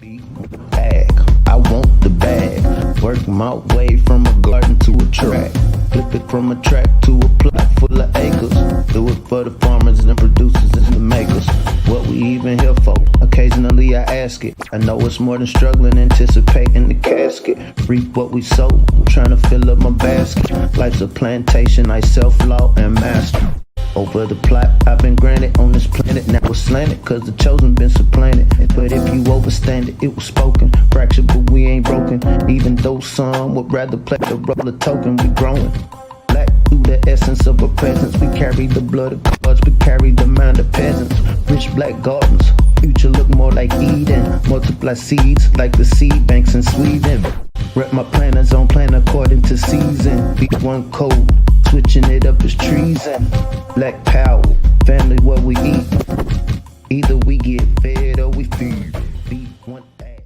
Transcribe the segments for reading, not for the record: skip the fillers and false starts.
Bag, I want the bag. Work my way from a garden to a track. Flip it from a track to a plot full of acres. Do it for the farmers and producers and the makers. What we even here for? Occasionally I ask it. I know it's more than struggling, anticipating the casket. Reap what we sow, trying to fill up my basket. Life's a plantation, I self-law and master. Over the plot I've been granted on this planet. Now it's slanted, cause the chosen been supplanted. But if you overstand it, it was spoken. Fractured, but we ain't broken. Even though some would rather play the role of token, we growing. Black through the essence of a presence. We carry the blood of gods, we carry the mind of peasants. Rich black gardens, future look more like Eden. Multiply seeds like the seed banks in Sweden. Rep my planners on plan according to season. B1 code, switching it up is treason. Black power, family what we eat. Either we get fed or we feed. B1AG.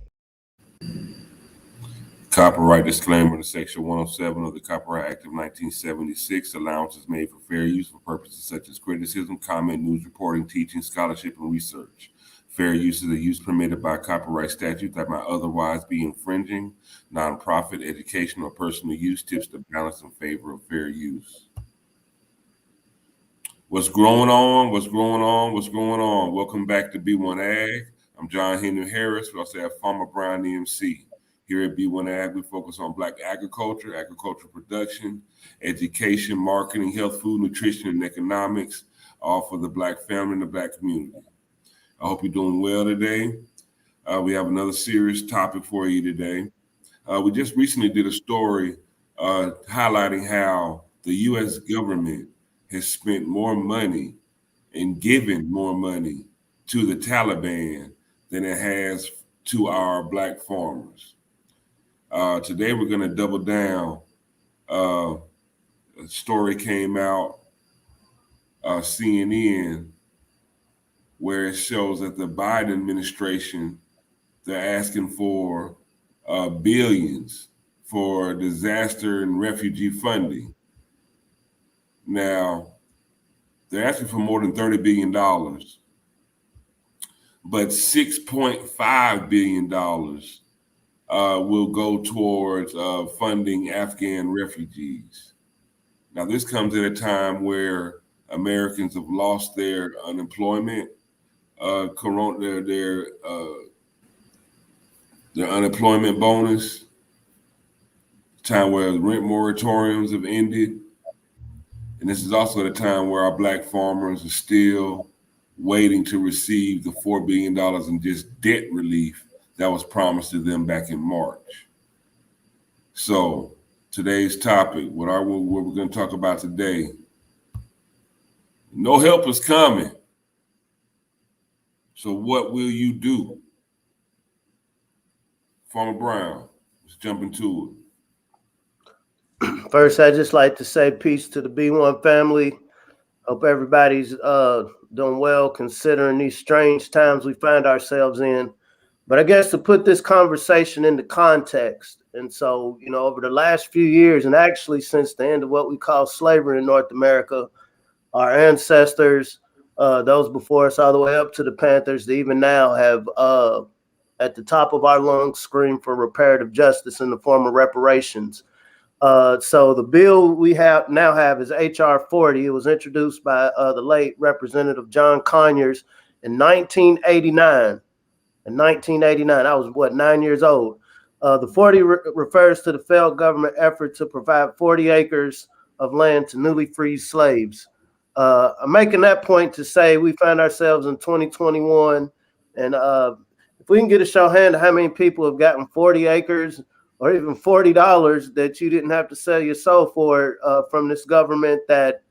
Copyright disclaimer to Section 107 of the Copyright Act of 1976. Allowances made for fair use for purposes such as criticism, comment, news reporting, teaching, scholarship, and research. Fair use is a use permitted by copyright statute that might otherwise be infringing. Nonprofit, educational, or personal use tips the balance in favor of fair use. What's going on? What's going on? What's going on? Welcome back to B1AG. I'm John Henry Harris. We also have Farmer Brown EMC. Here at B1AG, we focus on Black agriculture, agricultural production, education, marketing, health, food, nutrition, and economics, all for the Black family and the Black community. I hope you're doing well today. We have another serious topic for you today. We just recently did a story highlighting how the U.S. government has spent more money and given more money to the Taliban than it has to our Black farmers. Today, we're going to double down. A story came out, CNN, where it shows that the Biden administration, they're asking for billions for disaster and refugee funding. Now, they're asking for more than $30 billion, but $6.5 billion will go towards funding Afghan refugees. Now, this comes at a time where Americans have lost their unemployment, their unemployment bonus, time where rent moratoriums have ended. And this is also the time where our Black farmers are still waiting to receive the $4 billion in just debt relief that was promised to them back in March. So today's topic, what we're going to talk about today, no help is coming. So what will you do? Farmer Brown, let's jump into it. First, I'd just like to say peace to the B1 family. Hope everybody's doing well considering these strange times we find ourselves in. But I guess to put this conversation into context, and so, over the last few years, and actually since the end of what we call slavery in North America, our ancestors, those before us all the way up to the Panthers, that even now have at the top of our lungs screamed for reparative justice in the form of reparations. So the bill we now have is H.R. 40. It was introduced by the late Representative John Conyers in 1989. In 1989, I was 9 years old. The 40 refers to the failed government effort to provide 40 acres of land to newly freed slaves. I'm making that point to say we find ourselves in 2021, and if we can get a show of hand of how many people have gotten 40 acres or even $40 that you didn't have to sell your soul for from this government that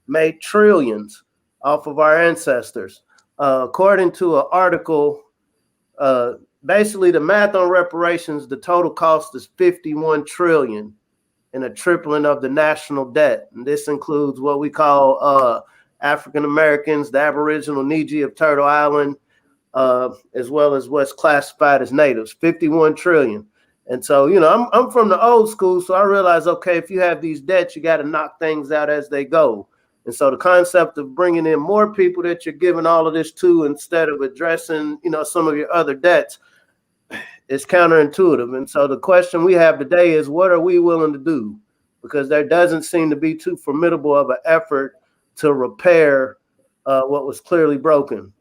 made trillions off of our ancestors. According to an article, basically the math on reparations, the total cost is $51 trillion and a tripling of the national debt. And this includes what we call African Americans, the Aboriginal Niji of Turtle Island, as well as what's classified as natives, 51 trillion. And so, I'm from the old school, so I realize, okay, if you have these debts, you got to knock things out as they go. And so the concept of bringing in more people that you're giving all of this to instead of addressing, some of your other debts, it's counterintuitive. And so the question we have today is, what are we willing to do? Because there doesn't seem to be too formidable of an effort to repair what was clearly broken.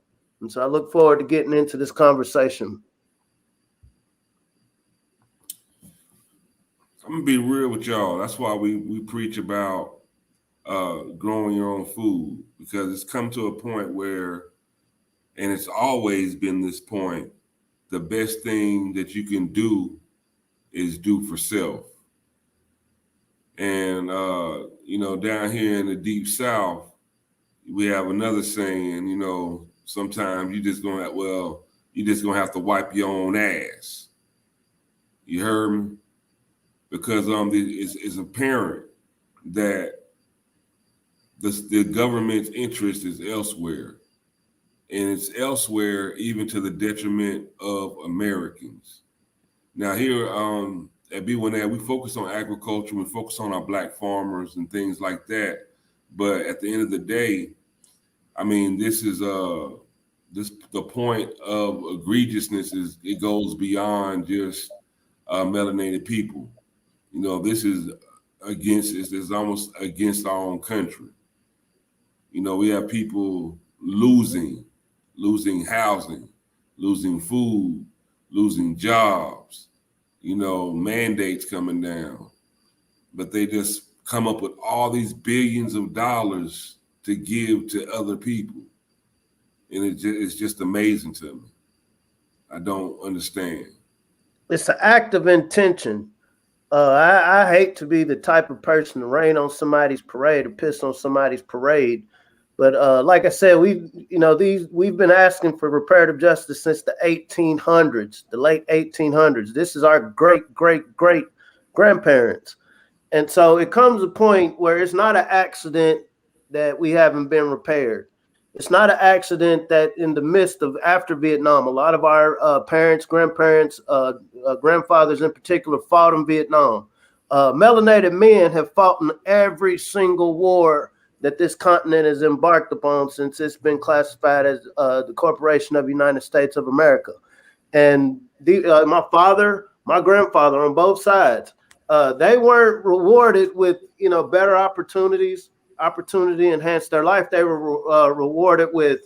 And so I look forward to getting into this conversation. I'm gonna be real with y'all. That's why we preach about growing your own food, because it's come to a point where, and it's always been this point, the best thing that you can do is do for self. And down here in the deep South, we have another saying, sometimes you just gonna have to wipe your own ass. You heard me? Because it's apparent that the government's interest is elsewhere, and it's elsewhere even to the detriment of Americans. Now here at B1AG, we focus on agriculture, we focus on our Black farmers and things like that. But at the end of the day, I mean, this is the point of egregiousness is it goes beyond just melanated people. This is it's almost against our own country. We have people losing housing, losing food, losing jobs, mandates coming down. But they just come up with all these billions of dollars to give to other people. And it's just amazing to me. I don't understand. It's an act of intention. I hate to be the type of person to rain on somebody's parade or piss on somebody's parade. But like I said, we've been asking for reparative justice since the 1800s, the late 1800s. This is our great, great, great grandparents. And so it comes a point where it's not an accident that we haven't been repaired. It's not an accident that in the midst of after Vietnam, a lot of our parents, grandparents, grandfathers in particular fought in Vietnam. Melanated men have fought in every single war that this continent has embarked upon since it's been classified as the Corporation of the United States of America. And my father, my grandfather on both sides, they weren't rewarded with, better opportunity enhanced their life. They were rewarded with,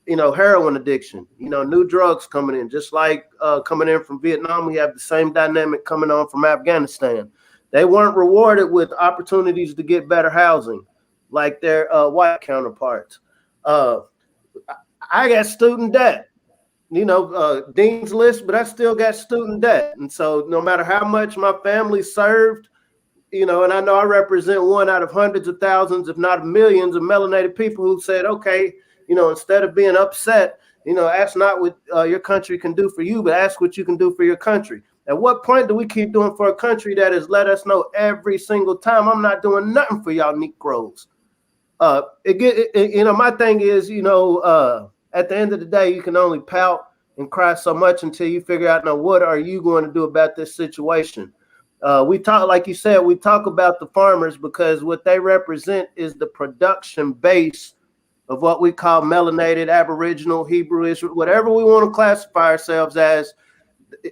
heroin addiction, new drugs coming in, just like coming in from Vietnam. We have the same dynamic coming on from Afghanistan. They weren't rewarded with opportunities to get better housing like their white counterparts. I got student debt, Dean's List, but I still got student debt. And so no matter how much my family served, and I know I represent one out of hundreds of thousands, if not millions of melanated people who said, okay, instead of being upset, ask not what your country can do for you, but ask what you can do for your country. At what point do we keep doing for a country that has let us know every single time, I'm not doing nothing for y'all Negroes? My thing is, at the end of the day, you can only pout and cry so much until you figure out, now, what are you going to do about this situation? We talk, like you said, we talk about the farmers because what they represent is the production base of what we call melanated, Aboriginal, Hebrew, Israel, whatever we want to classify ourselves as.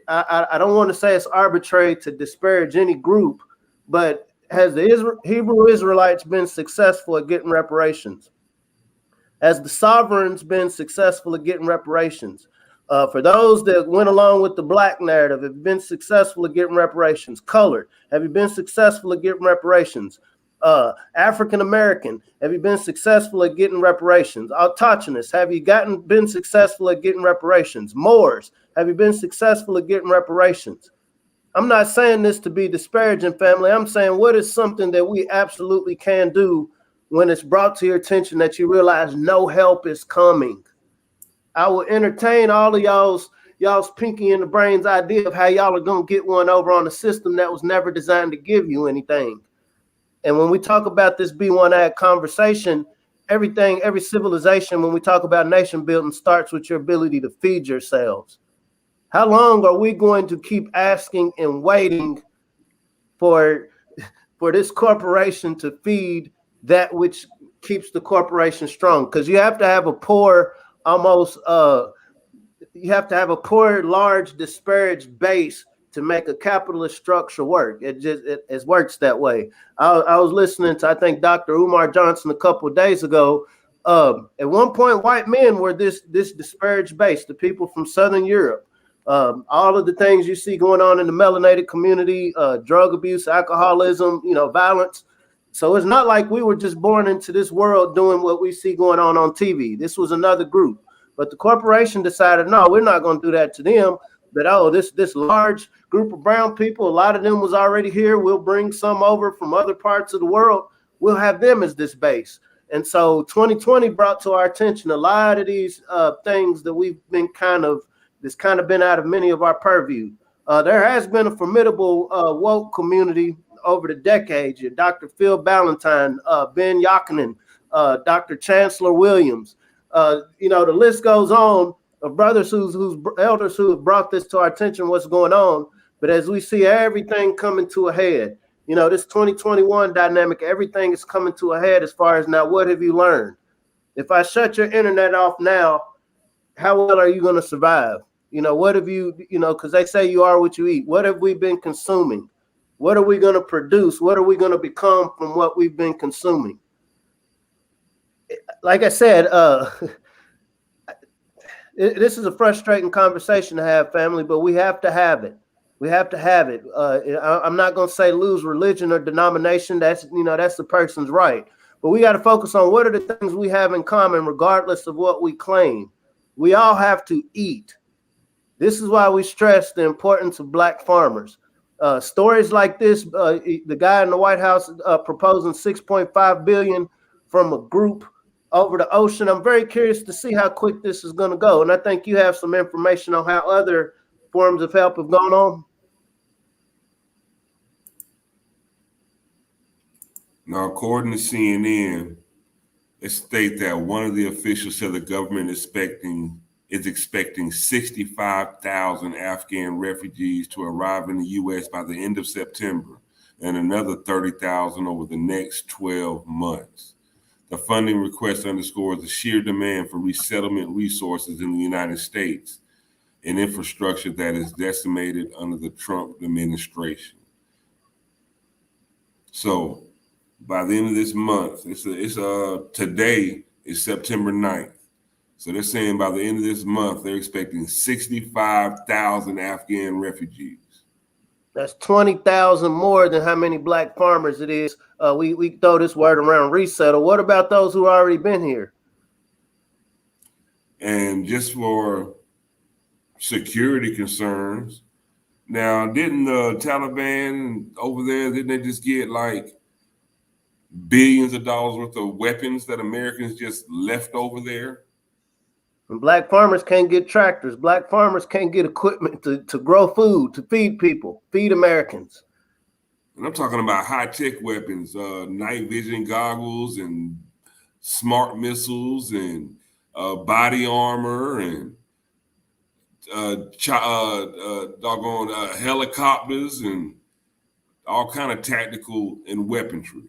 I don't want to say it's arbitrary to disparage any group, but has the Hebrew Israelites been successful at getting reparations? Has the sovereigns been successful at getting reparations? For those that went along with the Black narrative, have been successful at getting reparations? Colored, have you been successful at getting reparations? African American, have you been successful at getting reparations? Autochthonous, have you been successful at getting reparations? Moors, have you been successful at getting reparations? I'm not saying this to be disparaging, family. I'm saying what is something that we absolutely can do when it's brought to your attention that you realize no help is coming. I will entertain all of y'all's pinky in the brains idea of how y'all are going to get one over on a system that was never designed to give you anything. And when we talk about this B1AG conversation, every civilization, when we talk about nation building, starts with your ability to feed yourselves. How long are we going to keep asking and waiting for this corporation to feed that which keeps the corporation strong? Because you have to have a poor, almost you have to have a poor, large, disparaged base to make a capitalist structure work. It works that way. I was listening to, I think, Dr. Umar Johnson a couple of days ago. At one point, white men were this disparaged base, the people from Southern Europe. All of the things you see going on in the melanated community, drug abuse, alcoholism, violence. So it's not like we were just born into this world doing what we see going on TV. This was another group. But the corporation decided, no, we're not going to do that to them. But this large group of brown people, a lot of them was already here. We'll bring some over from other parts of the world. We'll have them as this base. And so 2020 brought to our attention a lot of these things that we've been kind of been out of many of our purview. There has been a formidable woke community over the decades. Dr. Phil Ballantyne, Ben Yakinen, Dr. Chancellor Williams. The list goes on of brothers whose elders who have brought this to our attention, what's going on. But as we see everything coming to a head, this 2021 dynamic, everything is coming to a head as far as now, what have you learned? If I shut your internet off now, how well are you going to survive? What have you, because they say you are what you eat. What have we been consuming? What are we going to produce? What are we going to become from what we've been consuming? Like I said, this is a frustrating conversation to have, family, but we have to have it. We have to have it. I'm not going to say lose religion or denomination. That's the person's right. But we got to focus on what are the things we have in common, regardless of what we claim. We all have to eat. This is why we stress the importance of Black farmers. Stories like this, the guy in the White House proposing $6.5 billion from a group over the ocean. I'm very curious to see how quick this is going to go. And I think you have some information on how other forms of help have gone on. Now, according to CNN, it states that one of the officials said the government is expecting 65,000 Afghan refugees to arrive in the U.S. by the end of September and another 30,000 over the next 12 months. The funding request underscores the sheer demand for resettlement resources in the United States, an infrastructure that is decimated under the Trump administration. So by the end of this month, today is September 9th. So they're saying by the end of this month, they're expecting 65,000 Afghan refugees. That's 20,000 more than how many Black farmers it is. We throw this word around, resettle. What about those who already been here? And just for security concerns, now, didn't the Taliban over there, didn't they just get like billions of dollars worth of weapons that Americans just left over there? And Black farmers can't get tractors. Black farmers can't get equipment to grow food, to feed people, feed Americans. And I'm talking about high-tech weapons, night vision goggles and smart missiles and body armor and helicopters and all kind of tactical and weaponry.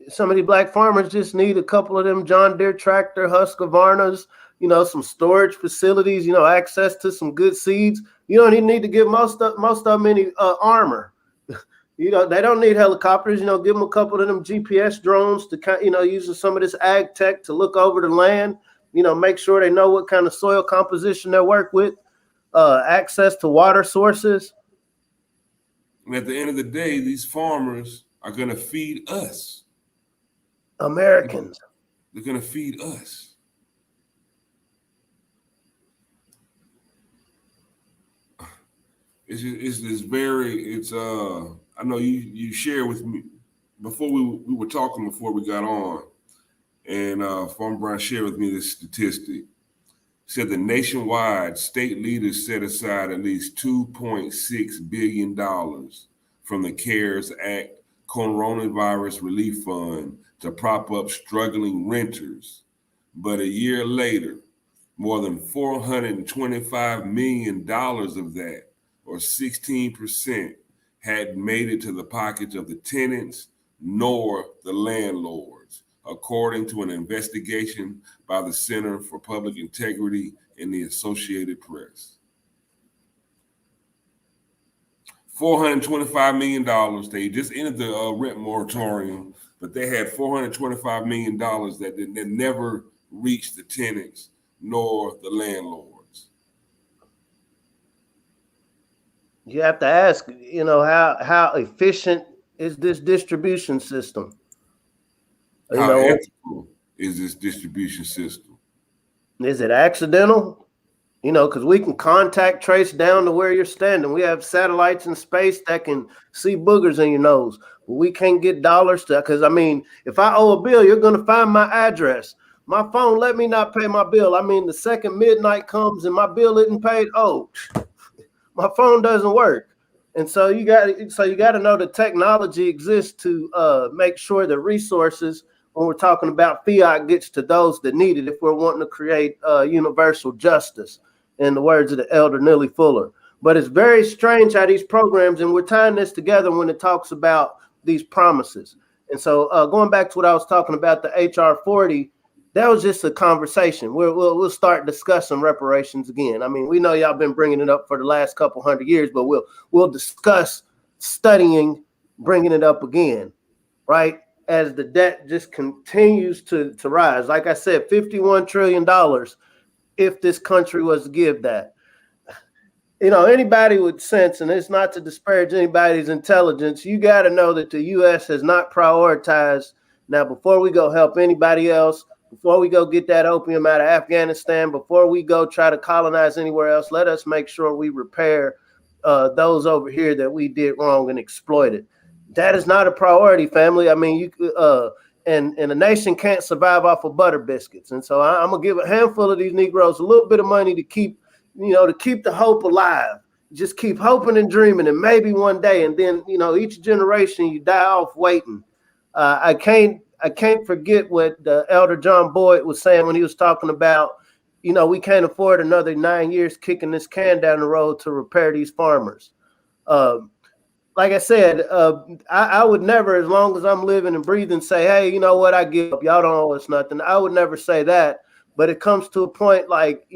Some of the Black farmers just need a couple of them John Deere tractor, Husqvarnas, some storage facilities, access to some good seeds. You don't even need to give most of them any armor. They don't need helicopters. Give them a couple of them GPS drones to using some of this ag tech to look over the land. Make sure they know what kind of soil composition they work with. Access to water sources. And at the end of the day, these farmers are going to feed us. Americans. They're going to feed us. I know you shared with me before we were talking before we got on, and Farmer Brown shared with me this statistic. Said the nationwide state leaders set aside at least $2.6 billion from the CARES Act Coronavirus Relief Fund to prop up struggling renters. But a year later, more than $425 million of that, or 16%, hadn't made it to the pockets of the tenants nor the landlords, according to an investigation by the Center for Public Integrity and the Associated Press. $425 million. They just ended the rent moratorium, but they had $425 million that never reached the tenants nor the landlords. You have to ask, how efficient is this distribution system? How ethical is this distribution system? Is it accidental? Because we can contact trace down to where you're standing. We have satellites in space that can see boogers in your nose, but we can't get dollars to. Because if I owe a bill, you're going to find my address. My phone let me not pay my bill. The second midnight comes and my bill isn't paid. Oh, my phone doesn't work. And so you got to know the technology exists to make sure the resources, when we're talking about fiat, gets to those that need it if we're wanting to create universal justice, in the words of the elder Neely Fuller. But it's very strange how these programs, and we're tying this together when it talks about these promises. And so going back to what I was talking about, the HR 40, that was just a conversation. We'll start discussing reparations again. We know y'all been bringing it up for the last couple hundred years, but we'll discuss studying, bringing it up again, right? As the debt just continues to rise. Like I said, $51 trillion if this country was to give that. Anybody with sense, and it's not to disparage anybody's intelligence, you got to know that the U.S. has not prioritized. Now, before we go help anybody else, before we go get that opium out of Afghanistan, before we go try to colonize anywhere else, let us make sure we repair those over here that we did wrong and exploited. That is not a priority, family. And a nation can't survive off of butter biscuits. And so I'm gonna give a handful of these Negroes a little bit of money to keep the hope alive. Just keep hoping and dreaming, and maybe one day. And then each generation you die off waiting. I can't forget what the elder John Boyd was saying when he was talking about, we can't afford another 9 years kicking this can down the road to repair these farmers. Like I said, I would never, as long as I'm living and breathing, say, hey, you know what, I give up. Y'all don't owe us nothing. I would never say that. But it comes to a point like,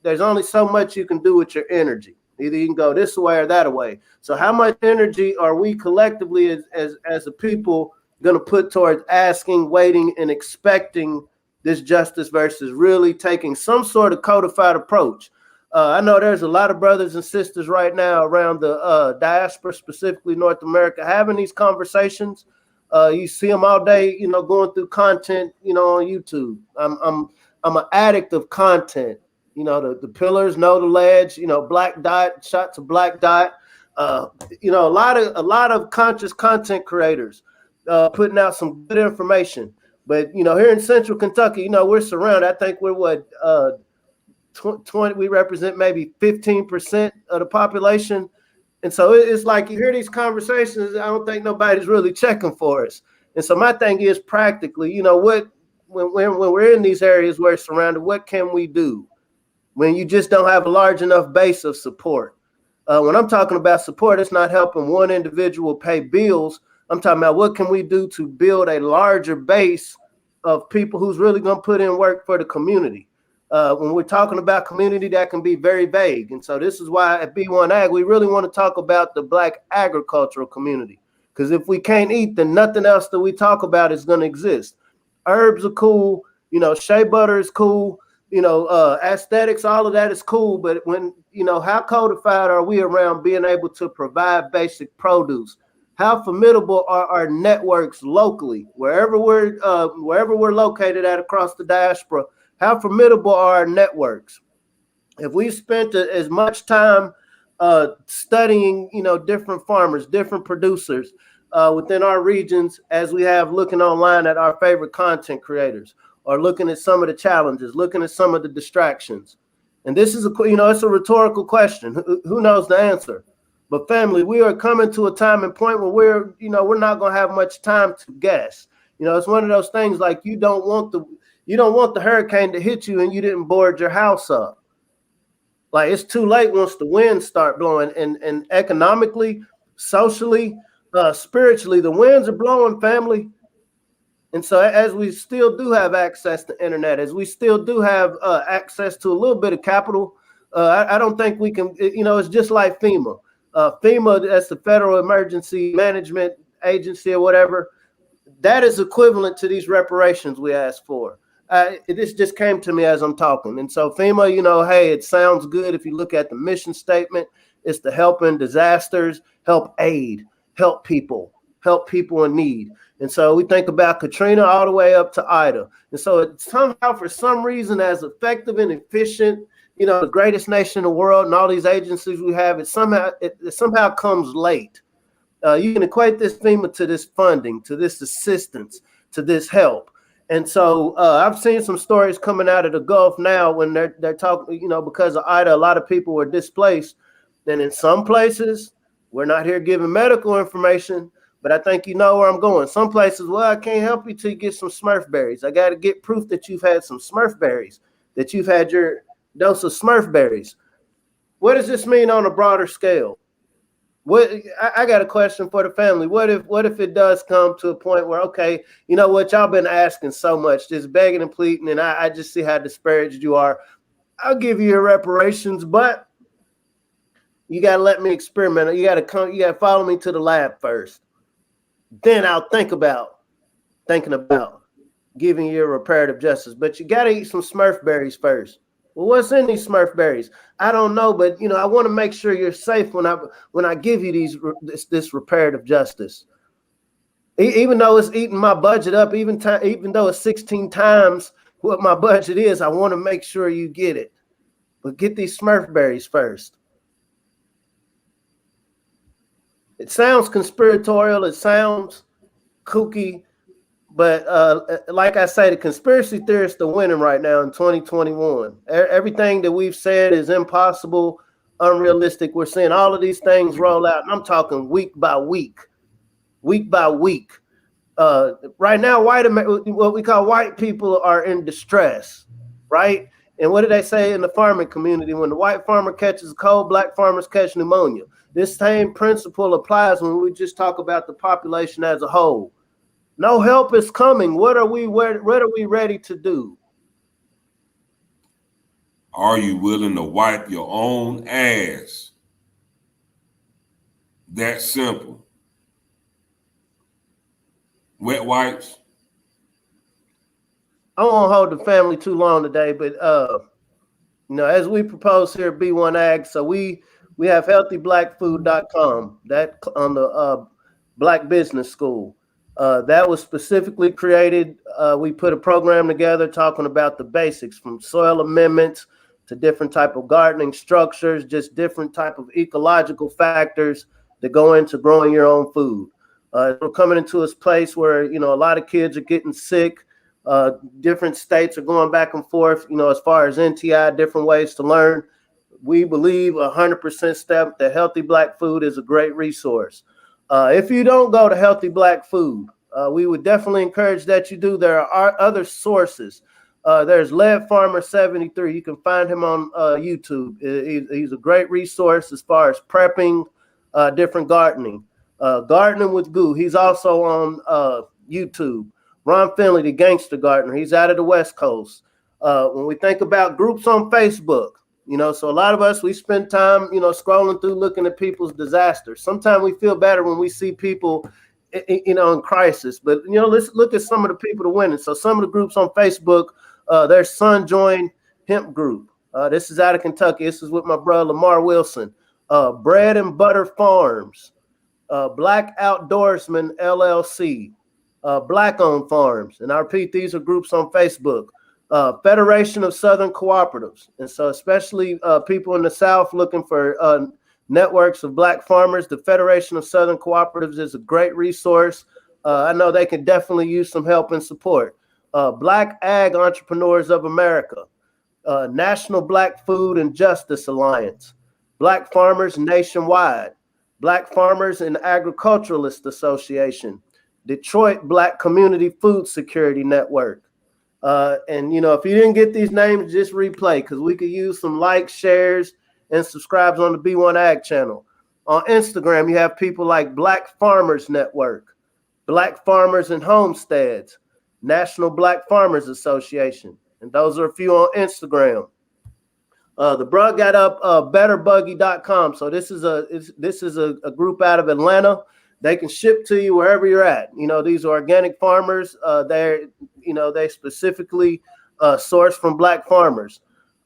there's only so much you can do with your energy. Either you can go this way or that way. So how much energy are we collectively as a people going to put towards asking, waiting, and expecting this justice versus really taking some sort of codified approach? I know there's a lot of brothers and sisters right now around the diaspora, specifically North America, having these conversations. You see them all day, going through content, on YouTube. I'm an addict of content. The pillars, know the ledge. Black Dot, shout to Black Dot. A lot of conscious content creators putting out some good information. But here in Central Kentucky, we're surrounded. I think we're 20, we represent maybe 15% of the population. And so it's like you hear these conversations, I don't think nobody's really checking for us. And so my thing is practically, when we're in these areas where it's surrounded, what can we do when you just don't have a large enough base of support? When I'm talking about support, it's not helping one individual pay bills. I'm talking about what can we do to build a larger base of people who's really going to put in work for the community. When we're talking about community, that can be very vague. And so this is why at B1AG, we really want to talk about the Black agricultural community. Because if we can't eat, then nothing else that we talk about is going to exist. Herbs are cool. Shea butter is cool. Aesthetics, all of that is cool. But when, how codified are we around being able to provide basic produce? How formidable are our networks locally, wherever we're located at across the diaspora? How formidable are our networks? If we spent as much time studying, different farmers, different producers within our regions as we have looking online at our favorite content creators, or looking at some of the challenges, looking at some of the distractions. And this is it's a rhetorical question. Who knows the answer? But family, we are coming to a time and point where we're not going to have much time to guess. It's one of those things like you don't want the hurricane to hit you and you didn't board your house up. Like it's too late once the winds start blowing, and economically, socially, spiritually, the winds are blowing, family. And so as we still do have access to internet, as we still do have access to a little bit of capital, I don't think we can, it's just like FEMA. FEMA, that's the Federal Emergency Management Agency or whatever, that is equivalent to these reparations we asked for. This just came to me as I'm talking. And so FEMA, hey, it sounds good if you look at the mission statement. It's to help in disasters, help aid, help people in need. And so we think about Katrina all the way up to Ida. And so it somehow, for some reason, as effective and efficient, the greatest nation in the world and all these agencies we have, it somehow comes late. You can equate this FEMA to this funding, to this assistance, to this help. And so I've seen some stories coming out of the Gulf now when they're talking, because of Ida, a lot of people were displaced. And in some places, we're not here giving medical information, but I think you know where I'm going. Some places, well, I can't help you till you get some Smurf berries. I got to get proof that you've had some Smurf berries, that you've had your dose of Smurf berries. What does this mean on a broader scale? I got a question for the family. What if it does come to a point where, okay, you know what, y'all been asking so much, just begging and pleading, and I just see how disparaged you are. I'll give you your reparations, but you got to let me experiment. You got to follow me to the lab first. Then I'll thinking about giving you a reparative justice. But you got to eat some Smurf berries first. Well, what's in these Smurf berries? I don't know, but I want to make sure you're safe when I give you this reparative justice. Even though it's eating my budget up, even though it's 16 times what my budget is, I want to make sure you get it. But get these Smurf berries first. It sounds conspiratorial. It sounds kooky. But like I say, the conspiracy theorists are winning right now in 2021. Everything that we've said is impossible, unrealistic. We're seeing all of these things roll out. And I'm talking week by week. Right now, what we call white people are in distress, right? And what do they say in the farming community? When the white farmer catches a cold, black farmers catch pneumonia. This same principle applies when we just talk about the population as a whole. No help is coming. What are we ready to do? Are you willing to wipe your own ass? That simple. Wet wipes. I won't hold the family too long today, but as we propose here at B1AG, so we have healthyblackfood.com, that on the Black Business School. That was specifically created. We put a program together talking about the basics, from soil amendments to different type of gardening structures, just different type of ecological factors that go into growing your own food. We're coming into a place where, a lot of kids are getting sick. Different states are going back and forth, as far as NTI, different ways to learn. We believe 100% step that Healthy Black Food is a great resource. If you don't go to Healthy Black Food, we would definitely encourage that you do. There are other sources. There's Lead Farmer 73. You can find him on YouTube. He's a great resource as far as prepping, different gardening. Gardening with Goo. He's also on YouTube. Ron Finley, the gangster gardener. He's out of the West Coast. When we think about groups on Facebook, so a lot of us, we spend time, scrolling through, looking at people's disasters. Sometimes we feel better when we see people, in crisis. But, let's look at some of the people that are winning. So some of the groups on Facebook, there's Sun Join Hemp Group. This is out of Kentucky. This is with my brother, Lamar Wilson. Bread and Butter Farms. Black Outdoorsman LLC. Black-owned farms. And I repeat, these are groups on Facebook. Federation of Southern Cooperatives. And so especially people in the South looking for networks of Black farmers, the Federation of Southern Cooperatives is a great resource. I know they can definitely use some help and support. Black Ag Entrepreneurs of America, National Black Food and Justice Alliance, Black Farmers Nationwide, Black Farmers and Agriculturalist Association, Detroit Black Community Food Security Network. And if you didn't get these names, just replay, because we could use some likes, shares, and subscribes on the B1AG channel. On Instagram, you have people like Black Farmers Network, Black Farmers and Homesteads, National Black Farmers Association, and those are a few on Instagram. The bruh got up betterbuggy.com. So this is a group out of Atlanta. They can ship to you wherever you're at. You know, these are organic farmers. They specifically source from Black farmers.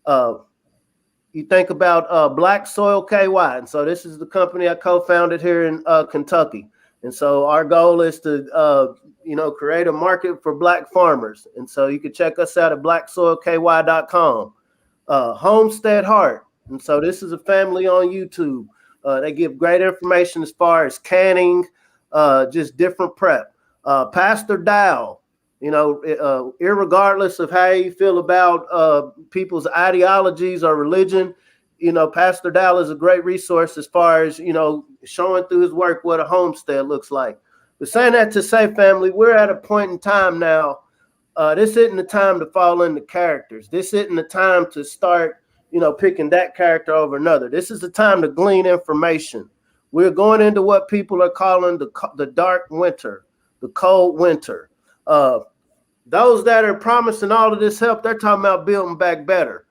You think about Black Soil KY. And so this is the company I co-founded here in Kentucky. And so our goal is to, create a market for Black farmers. And so you can check us out at blacksoilky.com. Homestead Heart. And so this is a family on YouTube. They give great information as far as canning, just different prep. Pastor Dow, irregardless of how you feel about people's ideologies or religion, Pastor Dow is a great resource as far as, showing through his work what a homestead looks like. But saying that to say, family, we're at a point in time now. This isn't the time to fall into characters. This isn't the time to start, picking that character over another. This is the time to glean information. We're going into what people are calling the dark winter, the cold winter. Those that are promising all of this help, they're talking about building back better.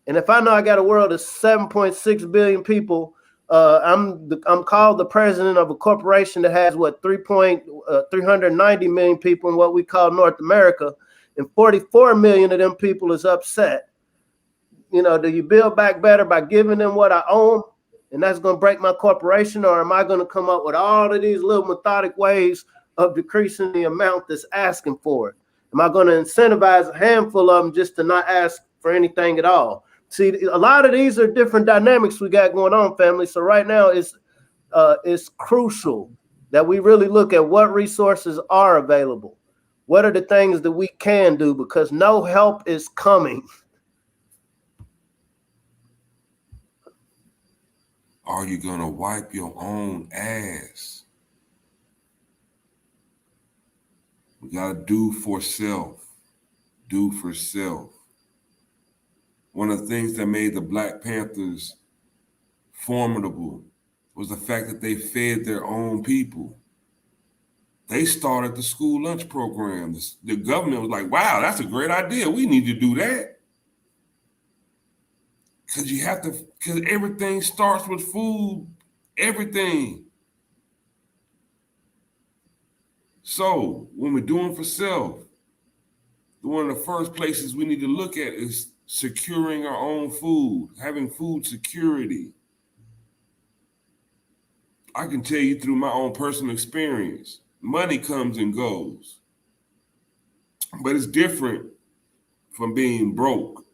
And if I know I got a world of 7.6 billion people, I'm called the president of a corporation that has 390 million people in what we call North America, and 44 million of them people is upset. Do you build back better by giving them what I own, and that's going to break my corporation, or am I going to come up with all of these little methodic ways of decreasing the amount that's asking for it? Am I going to incentivize a handful of them just to not ask for anything at all? See, a lot of these are different dynamics we got going on, family. So right now it's crucial that we really look at what resources are available. What are the things that we can do? Because no help is coming. Are you going to wipe your own ass? We got to do for self. Do for self. One of the things that made the Black Panthers formidable was the fact that they fed their own people. They started the school lunch program. The government was like, wow, that's a great idea. We need to do that. Because everything starts with food, everything. So when we're doing for self, one of the first places we need to look at is securing our own food, having food security. I can tell you through my own personal experience, money comes and goes, but it's different from being broke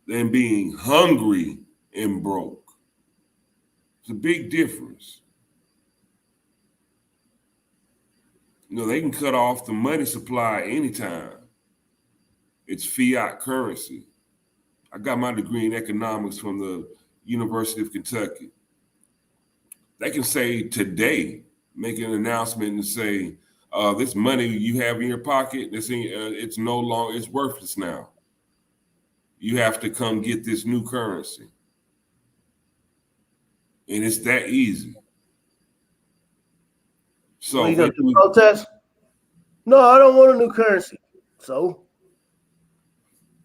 than being hungry and broke. It's a big difference. They can cut off the money supply anytime. It's fiat currency. I got my degree in economics from the University of Kentucky. They can say today, make an announcement and say, this money you have in your pocket, it's no longer, it's worthless now. You have to come get this new currency. And it's that easy. So you going to protest? No, I don't want a new currency. So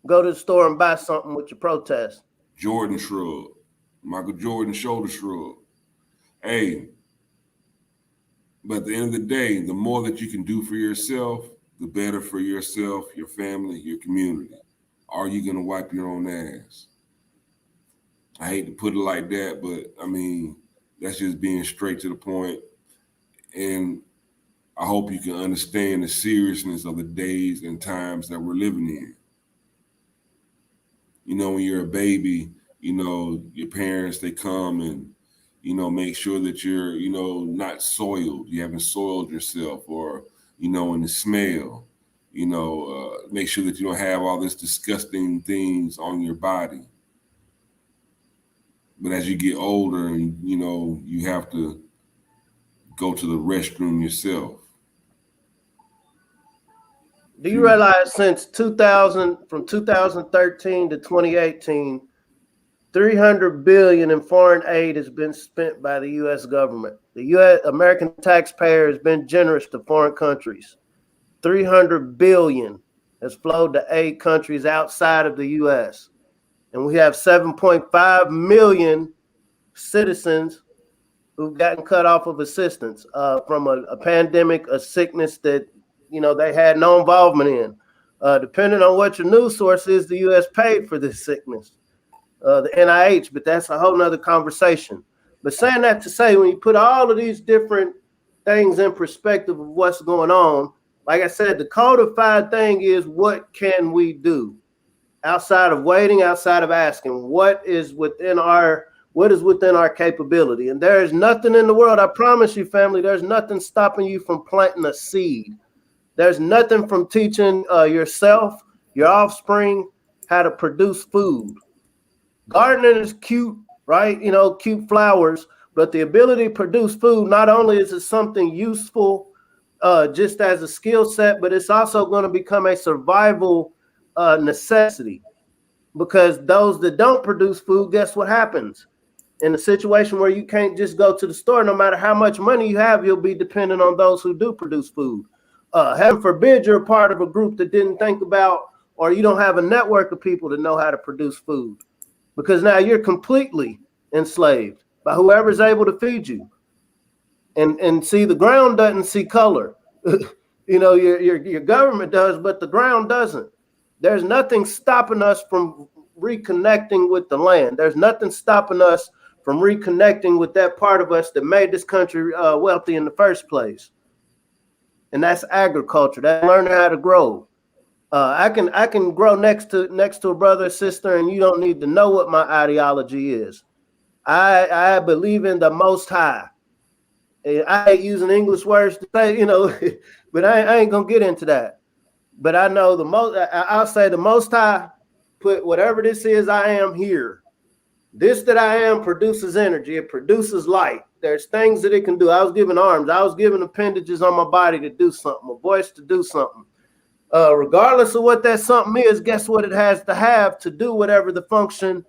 go to the store and buy something with your protest. Jordan shrug. Michael Jordan shoulder shrug. Hey, but at the end of the day, the more that you can do for yourself, the better for yourself, your family, your community. Are you going to wipe your own ass? I hate to put it like that, but I mean, that's just being straight to the point. And I hope you can understand the seriousness of the days and times that we're living in. When you're a baby, your parents, they come and, make sure that you're, not soiled. You haven't soiled yourself or, in the smell, make sure that you don't have all this disgusting things on your body. But as you get older and, you have to go to the restroom yourself. Do you realize from 2013 to 2018, $300 billion in foreign aid has been spent by the U.S. government. The U.S. American taxpayer has been generous to foreign countries. 300 billion has flowed to 8 countries outside of the U.S. And we have 7.5 million citizens who've gotten cut off of assistance from a pandemic, a sickness that, they had no involvement in. Depending on what your news source is, the U.S. paid for this sickness, the NIH, but that's a whole nother conversation. But saying that to say, when you put all of these different things in perspective of what's going on, like I said, the codified thing is, what can we do outside of waiting, outside of asking? What is within our capability? And there is nothing in the world, I promise you, family, there's nothing stopping you from planting a seed. There's nothing from teaching yourself, your offspring, how to produce food. Gardening is cute, right? Cute flowers, but the ability to produce food, not only is it something useful just as a skill set, but it's also going to become a survival necessity, because those that don't produce food, guess what happens? In a situation where you can't just go to the store, no matter how much money you have, you'll be dependent on those who do produce food. Heaven forbid you're a part of a group that didn't think about, or you don't have a network of people that know how to produce food, because now you're completely enslaved by whoever's able to feed you. And see, the ground doesn't see color. Your government does, but the ground doesn't. There's nothing stopping us from reconnecting with the land. There's nothing stopping us from reconnecting with that part of us that made this country wealthy in the first place. And that's agriculture. That's learning how to grow. I can grow next to a brother or sister, and you don't need to know what my ideology is. I believe in the Most High. I hate using English words to say, but I ain't gonna get into that. But I know I'll say the Most High put whatever this is I am here. This that I am produces energy. It produces light. There's things that it can do. I was given arms. I was given appendages on my body to do something, a voice to do something. Regardless of what that something is, guess what it has to have to do whatever the function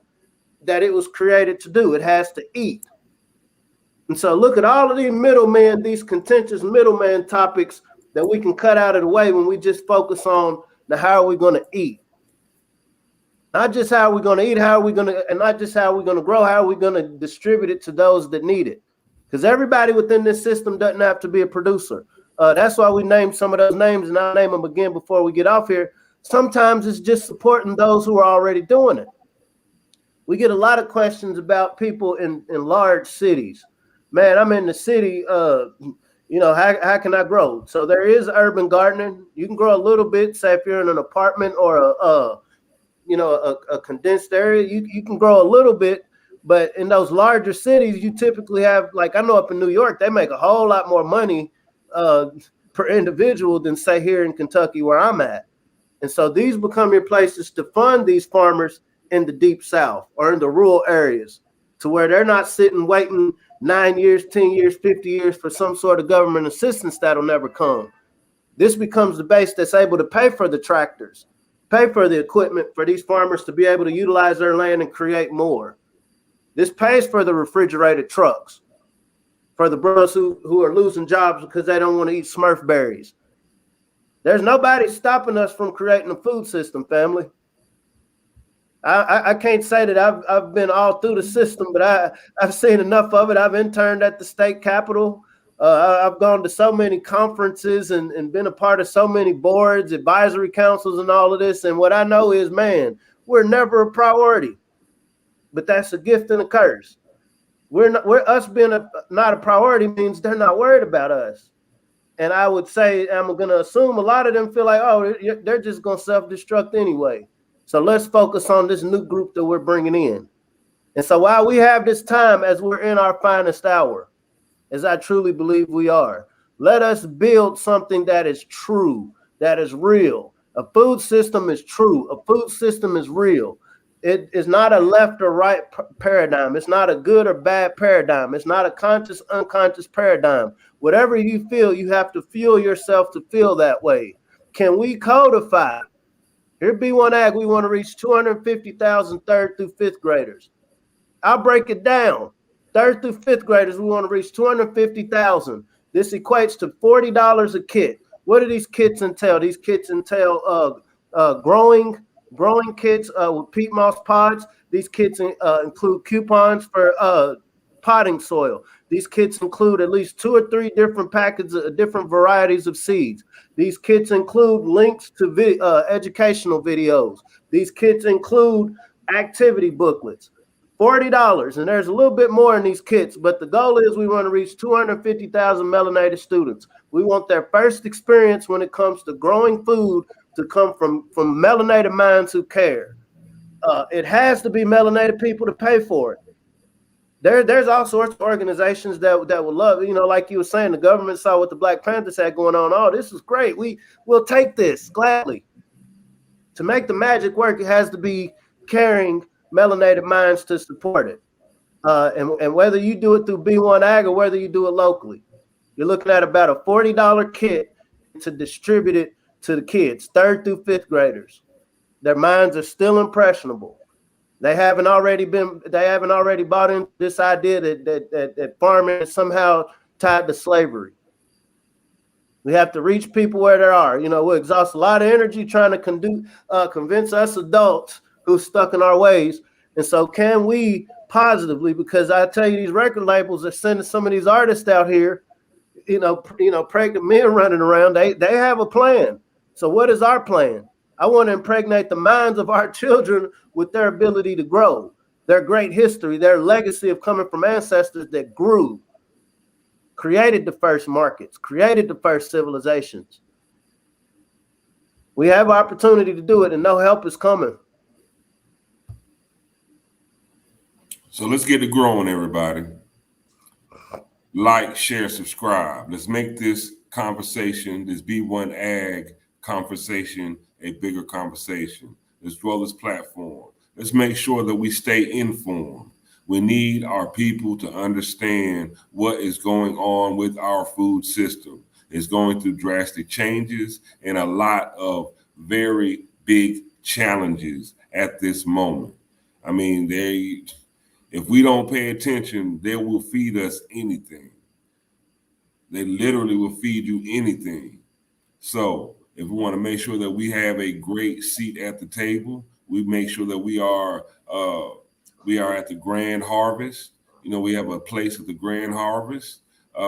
that it was created to do? It has to eat. And so look at all of these middlemen, these contentious middleman topics that we can cut out of the way when we just focus on how are we going to eat. Not just how are we going to eat, and not just how are we going to grow, how are we going to distribute it to those that need it? Because everybody within this system doesn't have to be a producer. That's why we named some of those names, and I'll name them again before we get off here. Sometimes it's just supporting those who are already doing it. We get a lot of questions about people in large cities. Man, I'm in the city, how can I grow? So there is urban gardening. You can grow a little bit, say if you're in an apartment or a condensed area, you can grow a little bit. But in those larger cities, you typically have, like I know up in New York, they make a whole lot more money per individual than say here in Kentucky where I'm at. And so these become your places to fund these farmers in the deep South or in the rural areas, to where they're not sitting waiting 9 years, 10 years, 50 years for some sort of government assistance that'll never come. This becomes the base that's able to pay for the tractors, pay for the equipment for these farmers to be able to utilize their land and create more. This pays for the refrigerated trucks, for the brothers who are losing jobs because they don't want to eat Smurf berries. There's nobody stopping us from creating a food system, family. I can't say that I've been all through the system, but I've seen enough of it. I've interned at the state capitol. I've gone to so many conferences and been a part of so many boards, advisory councils, and all of this. And what I know is, man, we're never a priority. But that's a gift and a curse. Us being not a priority means they're not worried about us. And I would say, I'm going to assume a lot of them feel like, oh, they're just going to self-destruct anyway. So let's focus on this new group that we're bringing in. And so while we have this time, as we're in our finest hour, as I truly believe we are, let us build something that is true, that is real. A food system is true. A food system is real. It is not a left or right paradigm. It's not a good or bad paradigm. It's not a conscious, unconscious paradigm. Whatever you feel, you have to fuel yourself to feel that way. Can we codify? Here at B1AG, we want to reach 250,000 third through fifth graders. I'll break it down. Third through fifth graders, we want to reach 250,000. This equates to $40 a kit. What do these kits entail? These kits entail growing kits with peat moss pods. These kits include coupons for potting soil. These kits include at least 2 or 3 different packets of different varieties of seeds. These kits include links to educational videos. These kits include activity booklets. $40, and there's a little bit more in these kits, but the goal is we want to reach 250,000 melanated students. We want their first experience when it comes to growing food to come from melanated minds who care. It has to be melanated people to pay for it. There's all sorts of organizations that would love, like you were saying, the government saw what the Black Panthers had going on. Oh, this is great. We'll take this gladly. To make the magic work, it has to be caring melanated minds to support it. And whether you do it through B1AG or whether you do it locally, you're looking at about a $40 kit to distribute it to the kids, 3rd through 5th graders. Their minds are still impressionable. They haven't already bought into this idea that farming is somehow tied to slavery. We have to reach people where they are. We'll exhaust a lot of energy trying to convince us adults who's stuck in our ways. And so can we positively, because I tell you, these record labels are sending some of these artists out here, pregnant men running around. They have a plan. So what is our plan? I want to impregnate the minds of our children with their ability to grow, their great history, their legacy of coming from ancestors that grew, created the first markets, created the first civilizations. We have opportunity to do it, and no help is coming. So let's get it growing, everybody. Like, share, subscribe. Let's make this conversation, this B1AG conversation, a bigger conversation. Let's grow this platform. Let's make sure that we stay informed. We need our people to understand what is going on with our food system. It's going through drastic changes and a lot of very big challenges at this moment. I mean, if we don't pay attention, they will feed us anything. They literally will feed you anything. So if we want to make sure that we have a great seat at the table, we make sure that we are at the grand harvest. We have a place at the grand harvest.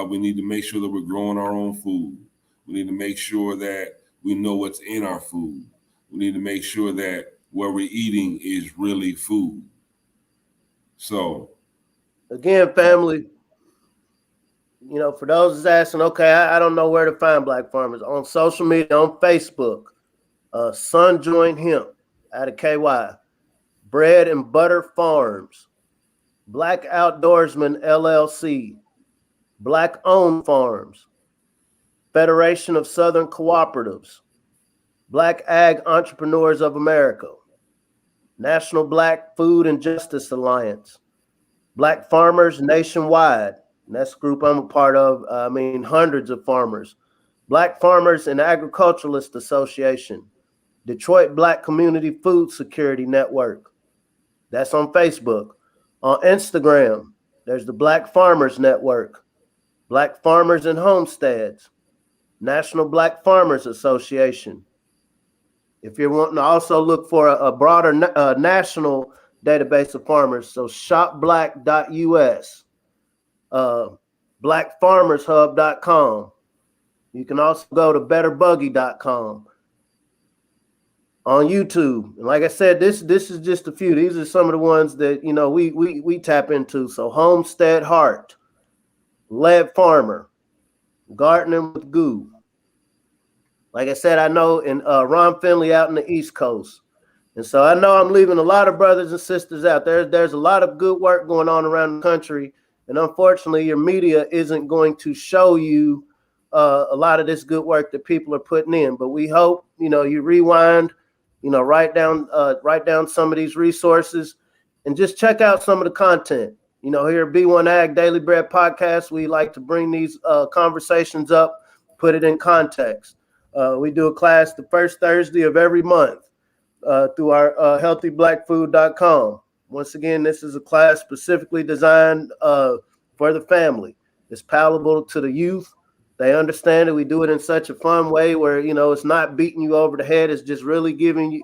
We need to make sure that we're growing our own food. We need to make sure that we know what's in our food. We need to make sure that what we're eating is really food. So, again, family, for those who's asking, okay, I don't know where to find Black farmers. On social media, on Facebook, Sun Join Hemp out of KY, Bread and Butter Farms, Black Outdoorsman LLC, Black Owned Farms, Federation of Southern Cooperatives, Black Ag Entrepreneurs of America, National Black Food and Justice Alliance, Black Farmers Nationwide, and that's the group I'm a part of. Hundreds of farmers, Black Farmers and Agriculturalist Association, Detroit Black Community Food Security Network. That's on Facebook. On Instagram, there's the Black Farmers Network, Black Farmers and Homesteads, National Black Farmers Association. If you're wanting to also look for a broader national database of farmers, so shopblack.us, blackfarmershub.com. You can also go to betterbuggy.com. On YouTube. And like I said, this is just a few. These are some of the ones that we tap into. So Homestead Heart, Lead Farmer, Gardening with Goo. Like I said, I know in Ron Finley out in the East Coast. And so I know I'm leaving a lot of brothers and sisters out there. There's a lot of good work going on around the country. And unfortunately, your media isn't going to show you a lot of this good work that people are putting in. But we hope, you rewind, write down some of these resources and just check out some of the content. Here at B1AG Daily Bread Podcast, we like to bring these conversations up, put it in context. We do a class the first Thursday of every month through our healthyblackfood.com. Once again, this is a class specifically designed for the family. It's palatable to the youth. They understand it. We do it in such a fun way where, it's not beating you over the head. It's just really giving you,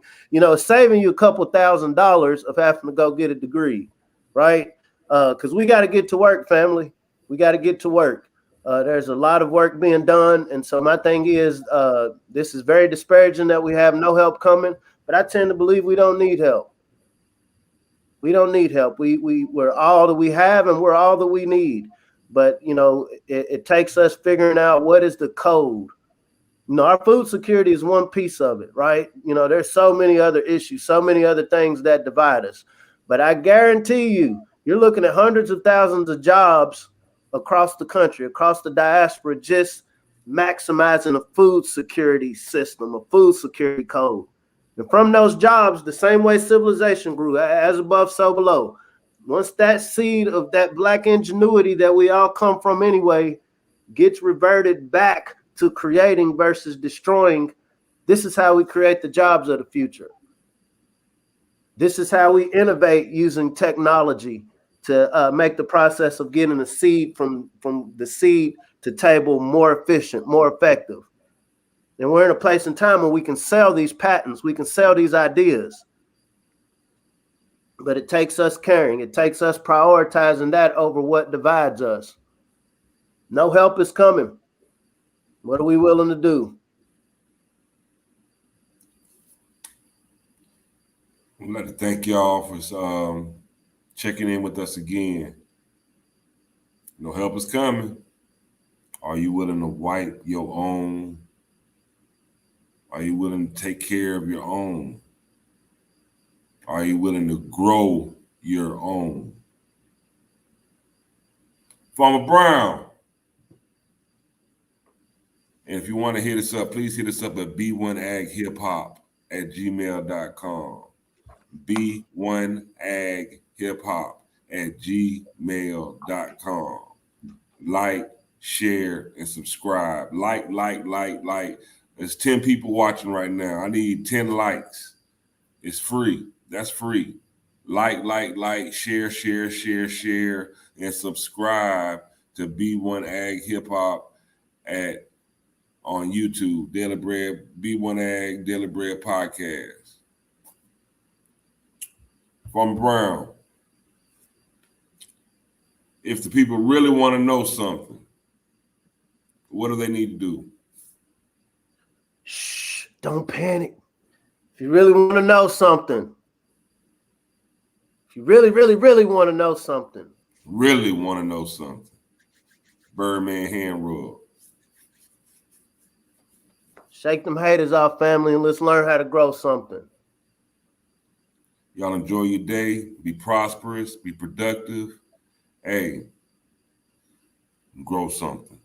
saving you a couple $1,000s of having to go get a degree, right? Because we got to get to work, family. We got to get to work. There's a lot of work being done. And so my thing is, this is very disparaging that we have no help coming, but I tend to believe we don't need help. We don't need help. We're all that we have and we're all that we need. But, it takes us figuring out what is the code. Our food security is one piece of it, right? There's so many other issues, so many other things that divide us. But I guarantee you're looking at hundreds of thousands of jobs across the country, across the diaspora, just maximizing a food security system, a food security code. And from those jobs, the same way civilization grew, as above, so below. Once that seed of that Black ingenuity that we all come from anyway gets reverted back to creating versus destroying, this is how we create the jobs of the future. This is how we innovate using technology to make the process of getting the seed from the seed to table more efficient, more effective. And we're in a place and time where we can sell these patents, we can sell these ideas. But it takes us caring. It takes us prioritizing that over what divides us. No help is coming. What are we willing to do? I'd like to thank y'all for checking in with us again. No help is coming. Are you willing to wipe your own? Are you willing to take care of your own? Are you willing to grow your own? Farmer Brown. And if you want to hit us up, please hit us up at B1AgHipHop@gmail.com. B1AgHipHop@gmail.com. Like, share, and subscribe. Like. There's 10 people watching right now. I need 10 likes. It's free. That's free. Like, share, and subscribe to B1AG Hip Hop on YouTube. Daily Bread, B1AG Daily Bread Podcast. Farmer Brown. If the people really want to know something, what do they need to do? Shh, don't panic. If you really want to know something, if you really want to know something. Really want to know something. Birdman hand rub. Shake them haters off, family, and let's learn how to grow something. Y'all enjoy your day. Be prosperous. Be productive. Hey, grow something.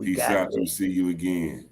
Peace out. We'll see you again.